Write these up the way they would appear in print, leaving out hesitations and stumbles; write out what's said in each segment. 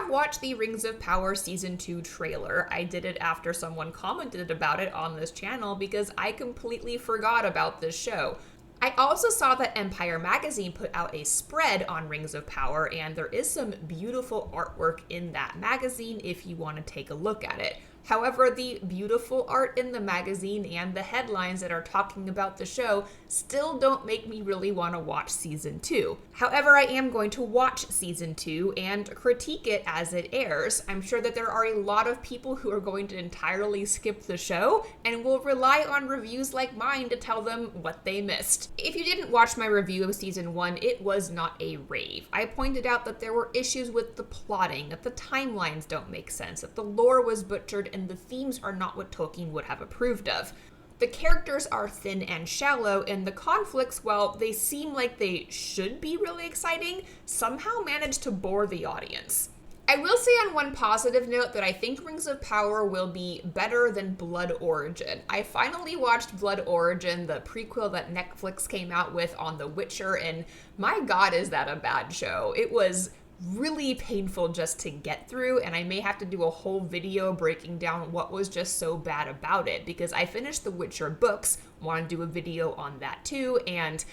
have watched the Rings of Power Season 2 trailer. I did it after someone commented about it on this channel because I completely forgot about this show. I also saw that Empire Magazine put out a spread on Rings of Power, and there is some beautiful artwork in that magazine if you want to take a look at it. However, the beautiful art in the magazine and the headlines that are talking about the show still don't make me really want to watch Season 2. However, I am going to watch Season 2 and critique it as it airs. I'm sure that there are a lot of people who are going to entirely skip the show and will rely on reviews like mine to tell them what they missed. If you didn't watch my review of Season 1, it was not a rave. I pointed out that there were issues with the plotting, that the timelines don't make sense, that the lore was butchered, and the themes are not what Tolkien would have approved of. The characters are thin and shallow, and the conflicts, while they seem like they should be really exciting, somehow manage to bore the audience. I will say on one positive note that I think Rings of Power will be better than Blood Origin. I finally watched Blood Origin, the prequel that Netflix came out with on The Witcher, and my god, is that a bad show. It was really painful just to get through, and I may have to do a whole video breaking down what was just so bad about it, because I finished the Witcher books, want to do a video on that too, and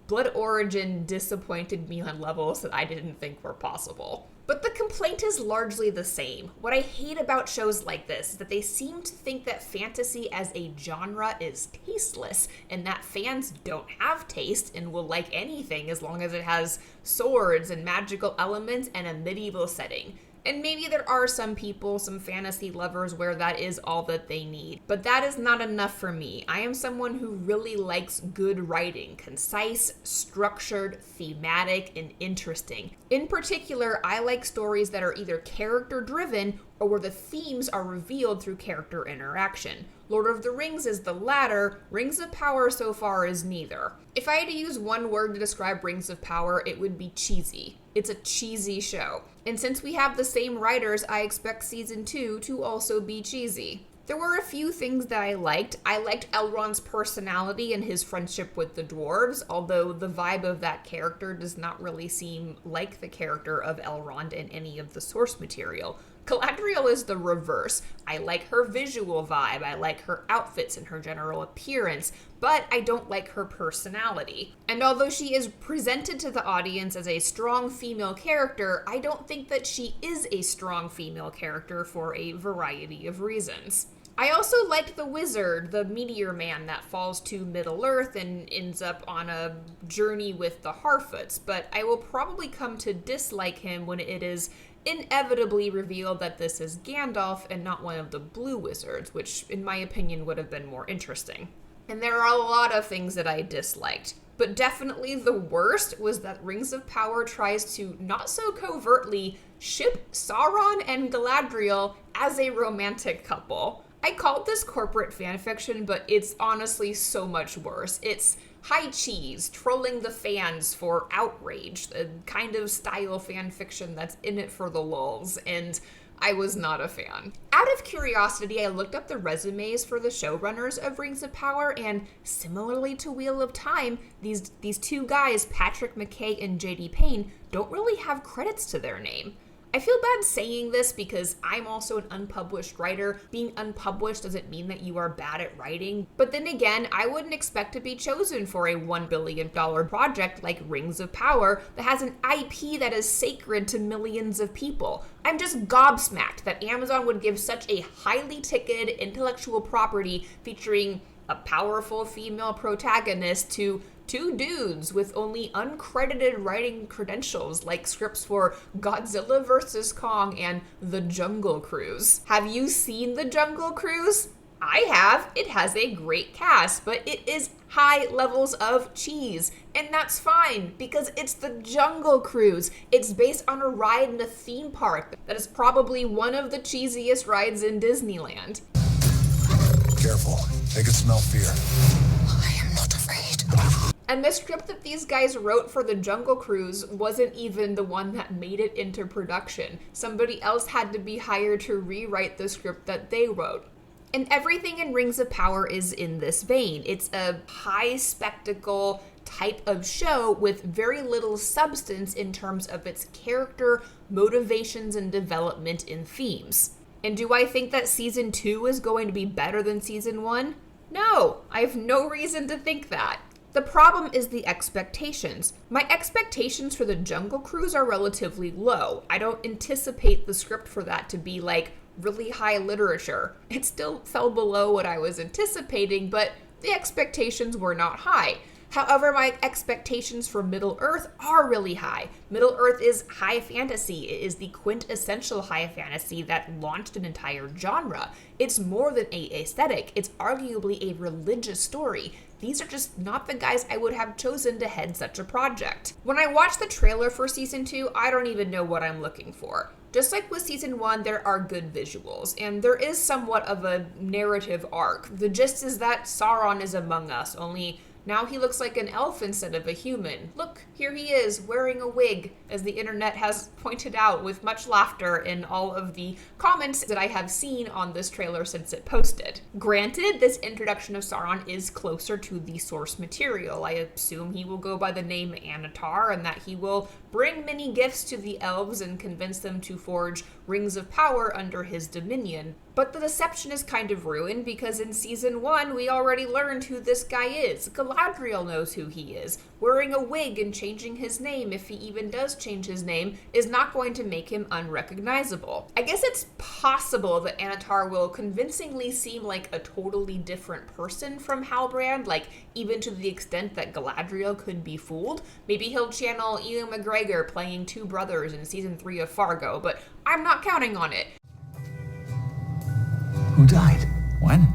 Blood Origin disappointed me on levels that I didn't think were possible. But the complaint is largely the same. What I hate about shows like this is that they seem to think that fantasy as a genre is tasteless, and that fans don't have taste and will like anything as long as it has swords and magical elements and a medieval setting. And maybe there are some people, some fantasy lovers, where that is all that they need. But that is not enough for me. I am someone who really likes good writing, concise, structured, thematic, and interesting. In particular, I like stories that are either character-driven or where the themes are revealed through character interaction. Lord of the Rings is the latter, Rings of Power so far is neither. If I had to use one word to describe Rings of Power, it would be cheesy. It's a cheesy show. And since we have the same writers, I expect Season 2 to also be cheesy. There were a few things that I liked. I liked Elrond's personality and his friendship with the dwarves, although the vibe of that character does not really seem like the character of Elrond in any of the source material. Galadriel is the reverse. I like her visual vibe, I like her outfits and her general appearance, but I don't like her personality. And although she is presented to the audience as a strong female character, I don't think that she is a strong female character for a variety of reasons. I also liked the wizard, the meteor man that falls to Middle-earth and ends up on a journey with the Harfoots, but I will probably come to dislike him when it is inevitably revealed that this is Gandalf and not one of the blue wizards, which in my opinion would have been more interesting. And there are a lot of things that I disliked, but definitely the worst was that Rings of Power tries to, not so covertly, ship Sauron and Galadriel as a romantic couple. I called this corporate fanfiction, but it's honestly so much worse. It's high cheese, trolling the fans for outrage, the kind of style fanfiction that's in it for the lulz, and I was not a fan. Out of curiosity, I looked up the resumes for the showrunners of Rings of Power, and similarly to Wheel of Time, these two guys, Patrick McKay and J.D. Payne, don't really have credits to their name. I feel bad saying this because I'm also an unpublished writer. Being unpublished doesn't mean that you are bad at writing. But then again, I wouldn't expect to be chosen for a $1 billion project like Rings of Power that has an IP that is sacred to millions of people. I'm just gobsmacked that Amazon would give such a highly ticketed intellectual property featuring a powerful female protagonist to two dudes with only uncredited writing credentials like scripts for Godzilla vs. Kong and The Jungle Cruise. Have you seen The Jungle Cruise? I have. It has a great cast, but it is high levels of cheese. And that's fine, because it's The Jungle Cruise. It's based on a ride in a theme park that is probably one of the cheesiest rides in Disneyland. Careful. They can smell fear. I am not afraid. And the script that these guys wrote for The Jungle Cruise wasn't even the one that made it into production. Somebody else had to be hired to rewrite the script that they wrote. And everything in Rings of Power is in this vein. It's a high spectacle type of show with very little substance in terms of its character, motivations, and development in themes. And do I think that season 2 is going to be better than season 1? No, I have no reason to think that. The problem is the expectations. My expectations for the Jungle Cruise are relatively low. I don't anticipate the script for that to be like really high literature. It still fell below what I was anticipating, but the expectations were not high. However, my expectations for Middle-earth are really high. Middle-earth is high fantasy. It is the quintessential high fantasy that launched an entire genre. It's more than a aesthetic. It's arguably a religious story. These are just not the guys I would have chosen to head such a project. When I watch the trailer for season 2, I don't even know what I'm looking for. Just like with season 1, there are good visuals, and there is somewhat of a narrative arc. The gist is that Sauron is among us, only now he looks like an elf instead of a human. Look, here he is, wearing a wig, as the internet has pointed out with much laughter in all of the comments that I have seen on this trailer since it posted. Granted, this introduction of Sauron is closer to the source material. I assume he will go by the name Anatar, and that he will bring many gifts to the elves and convince them to forge rings of power under his dominion. But the deception is kind of ruined because in season 1, we already learned who this guy is. Galadriel knows who he is. Wearing a wig and changing his name, if he even does change his name, is not going to make him unrecognizable. I guess it's possible that Anatar will convincingly seem like a totally different person from Halbrand, like even to the extent that Galadriel could be fooled. Maybe he'll channel Ewan McGregor playing two brothers in season 3 of Fargo, but I'm not counting on it. Who died? When?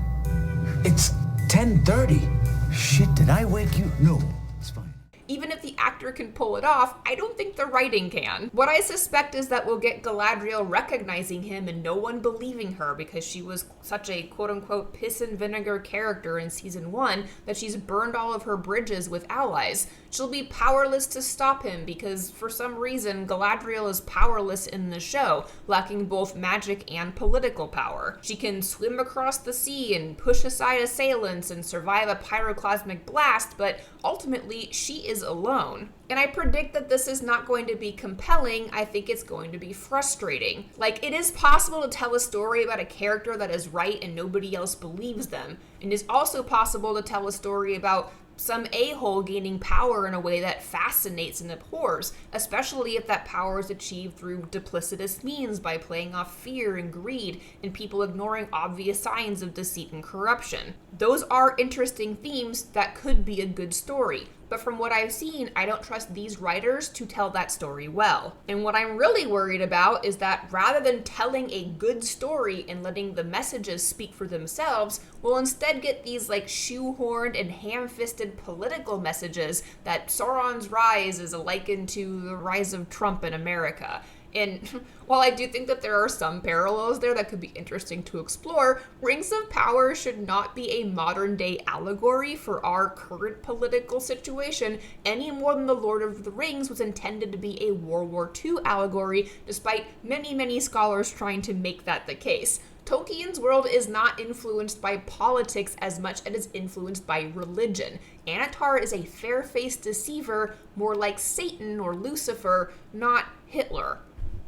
It's 10:30. Shit, did I wake you? No, it's fine. Even if the actor can pull it off, I don't think the writing can. What I suspect is that we'll get Galadriel recognizing him and no one believing her because she was such a quote-unquote piss and vinegar character in season 1 that she's burned all of her bridges with allies. She'll be powerless to stop him because for some reason Galadriel is powerless in the show, lacking both magic and political power. She can swim across the sea and push aside assailants and survive a pyroclasmic blast, but ultimately she is alone. And I predict that this is not going to be compelling. I think it's going to be frustrating. Like, it is possible to tell a story about a character that is right and nobody else believes them. And it's also possible to tell a story about some a-hole gaining power in a way that fascinates and abhors, especially if that power is achieved through duplicitous means by playing off fear and greed and people ignoring obvious signs of deceit and corruption. Those are interesting themes that could be a good story. But from what I've seen, I don't trust these writers to tell that story well. And what I'm really worried about is that rather than telling a good story and letting the messages speak for themselves, we'll instead get these like shoehorned and ham-fisted political messages that Sauron's rise is likened to the rise of Trump in America. And while I do think that there are some parallels there that could be interesting to explore, Rings of Power should not be a modern-day allegory for our current political situation any more than The Lord of the Rings was intended to be a World War II allegory, despite many, many scholars trying to make that the case. Tolkien's world is not influenced by politics as much as it is influenced by religion. Anatar is a fair-faced deceiver, more like Satan or Lucifer, not Hitler.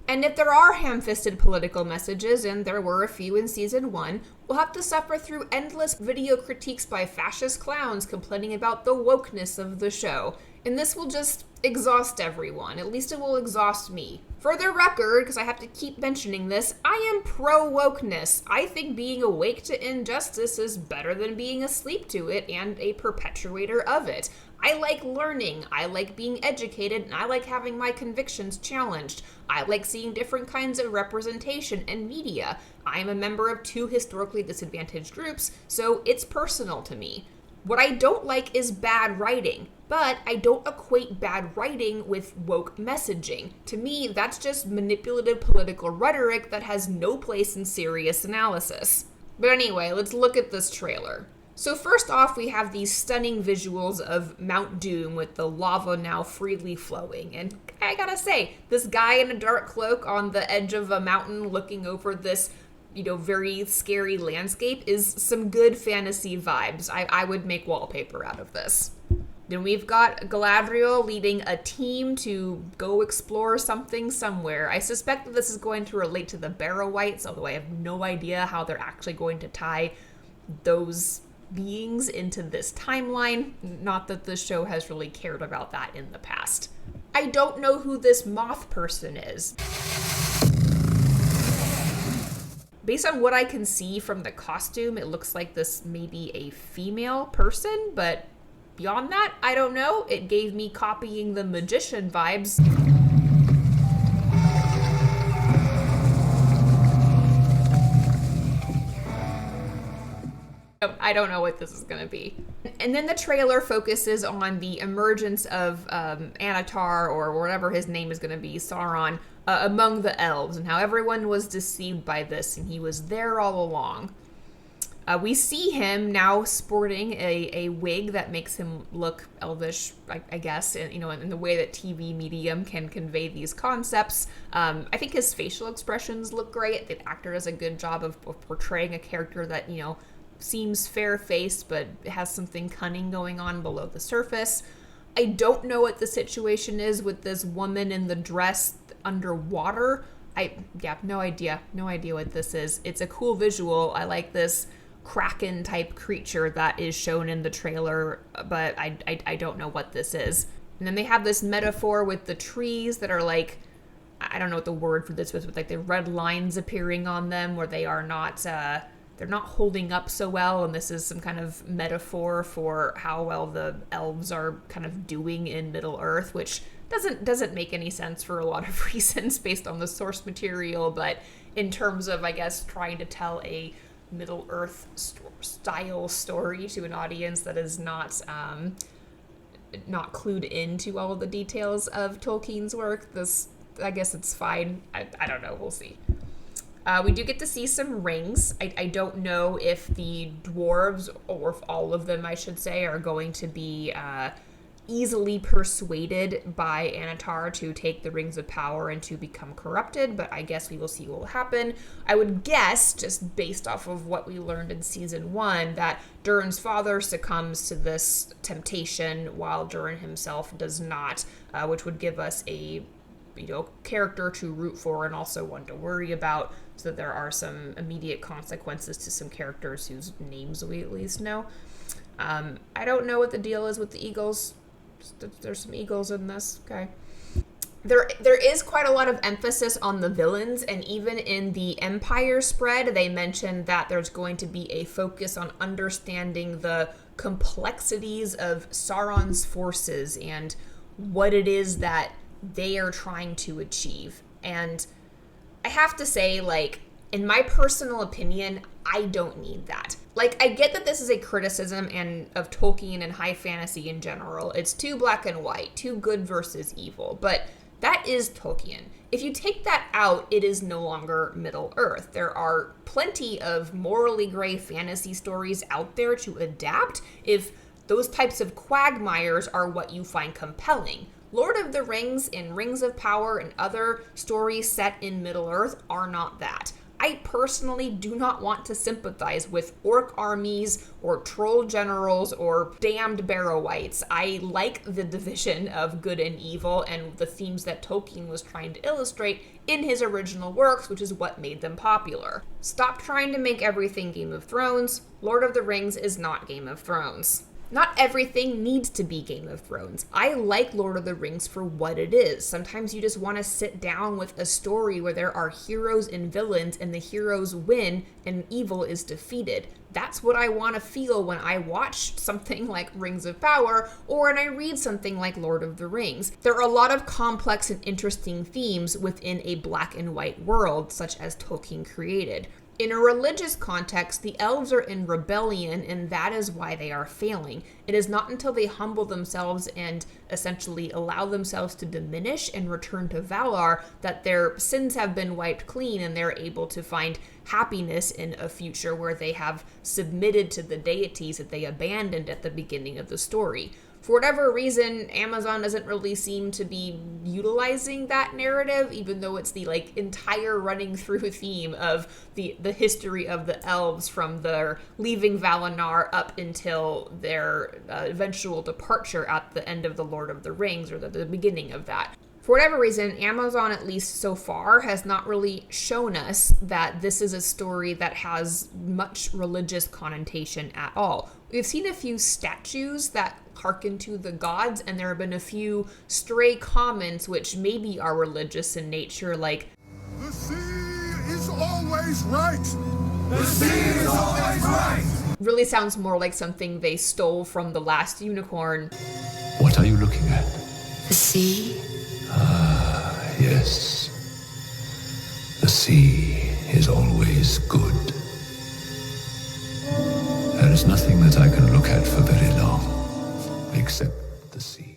And if there are ham-fisted political messages, and there were a few in season 1, we'll have to suffer through endless video critiques by fascist clowns complaining about the wokeness of the show. And this will just exhaust everyone. At least it will exhaust me. For the record, because I have to keep mentioning this, I am pro-wokeness. I think being awake to injustice is better than being asleep to it and a perpetuator of it. I like learning, I like being educated, and I like having my convictions challenged. I like seeing different kinds of representation and media. I am a member of 2 historically disadvantaged groups, so it's personal to me. What I don't like is bad writing, but I don't equate bad writing with woke messaging. To me, that's just manipulative political rhetoric that has no place in serious analysis. But anyway, let's look at this trailer. So first off, we have these stunning visuals of Mount Doom with the lava now freely flowing. And I gotta say, this guy in a dark cloak on the edge of a mountain looking over this very scary landscape is some good fantasy vibes. I would make wallpaper out of this. Then we've got Galadriel leading a team to go explore something somewhere. I suspect that this is going to relate to the Barrow-wights, although I have no idea how they're actually going to tie those beings into this timeline. Not that the show has really cared about that in the past. I don't know who this moth person is. Based on what I can see from the costume, it looks like this may be a female person, but beyond that, I don't know. It gave me copying the magician vibes. I don't know what this is going to be. And then the trailer focuses on the emergence of Anatar, or whatever his name is going to be, Sauron, among the elves, and how everyone was deceived by this, and he was there all along. We see him now sporting a wig that makes him look elvish, I guess, in the way that TV medium can convey these concepts. I think his facial expressions look great. The actor does a good job of portraying a character that, seems fair-faced, but has something cunning going on below the surface. I don't know what the situation is with this woman in the dress underwater. No idea what this is. It's a cool visual. I like this Kraken type creature that is shown in the trailer, but I don't know what this is. And then they have this metaphor with the trees that are like, I don't know what the word for this was, with like the red lines appearing on them where they are not, they're not holding up so well, and this is some kind of metaphor for how well the elves are kind of doing in Middle Earth, which doesn't make any sense for a lot of reasons based on the source material, but in terms of, I guess, trying to tell a Middle Earth style story to an audience that is not clued into all of the details of Tolkien's work, I guess it's fine. I don't know. We'll see. We do get to see some rings. I don't know if the dwarves, or if all of them, I should say, are going to be easily persuaded by Anatar to take the rings of power and to become corrupted, but I guess we will see what will happen. I would guess, just based off of what we learned in season 1, that Durin's father succumbs to this temptation while Durin himself does not, which would give us a character to root for and also one to worry about, so that there are some immediate consequences to some characters whose names we at least know. I don't know what the deal is with the eagles. There's some eagles in this. Okay. There is quite a lot of emphasis on the villains, and even in the Empire spread, they mentioned that there's going to be a focus on understanding the complexities of Sauron's forces and what it is that they are trying to achieve. And I have to say, in my personal opinion, I don't need that. I get that this is a criticism of Tolkien and high fantasy in general. It's too black and white, too good versus evil, but that is Tolkien. If you take that out, it is no longer Middle Earth. There are plenty of morally gray fantasy stories out there to adapt if those types of quagmires are what you find compelling. Lord of the Rings and Rings of Power and other stories set in Middle Earth are not that. I personally do not want to sympathize with orc armies or troll generals or damned Barrow-wights. I like the division of good and evil and the themes that Tolkien was trying to illustrate in his original works, which is what made them popular. Stop trying to make everything Game of Thrones. Lord of the Rings is not Game of Thrones. Not everything needs to be Game of Thrones. I like Lord of the Rings for what it is. Sometimes you just want to sit down with a story where there are heroes and villains and the heroes win and evil is defeated. That's what I want to feel when I watch something like Rings of Power or when I read something like Lord of the Rings. There are a lot of complex and interesting themes within a black and white world, such as Tolkien created. In a religious context, the elves are in rebellion, and that is why they are failing. It is not until they humble themselves and essentially allow themselves to diminish and return to Valar that their sins have been wiped clean and they're able to find happiness in a future where they have submitted to the deities that they abandoned at the beginning of the story. For whatever reason, Amazon doesn't really seem to be utilizing that narrative, even though it's the entire running through theme of the history of the elves from their leaving Valinor up until their eventual departure at the end of The Lord of the Rings, or the beginning of that. For whatever reason, Amazon, at least so far, has not really shown us that this is a story that has much religious connotation at all. We've seen a few statues that hearken to the gods, and there have been a few stray comments which maybe are religious in nature, like, The sea is always right! The sea is always right! really sounds more like something they stole from The Last Unicorn. What are you looking at? The sea? Yes. The sea is always good. There is nothing that I can look at for very long, except the sea.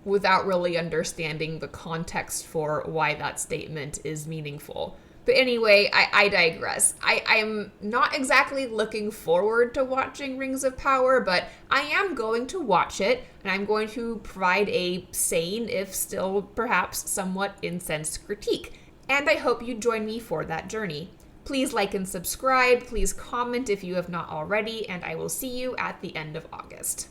Without really understanding the context for why that statement is meaningful. But anyway, I digress. I'm not exactly looking forward to watching Rings of Power, but I am going to watch it, and I'm going to provide a sane, if still perhaps somewhat incensed critique. And I hope you join me for that journey. Please like and subscribe, please comment if you have not already, and I will see you at the end of August.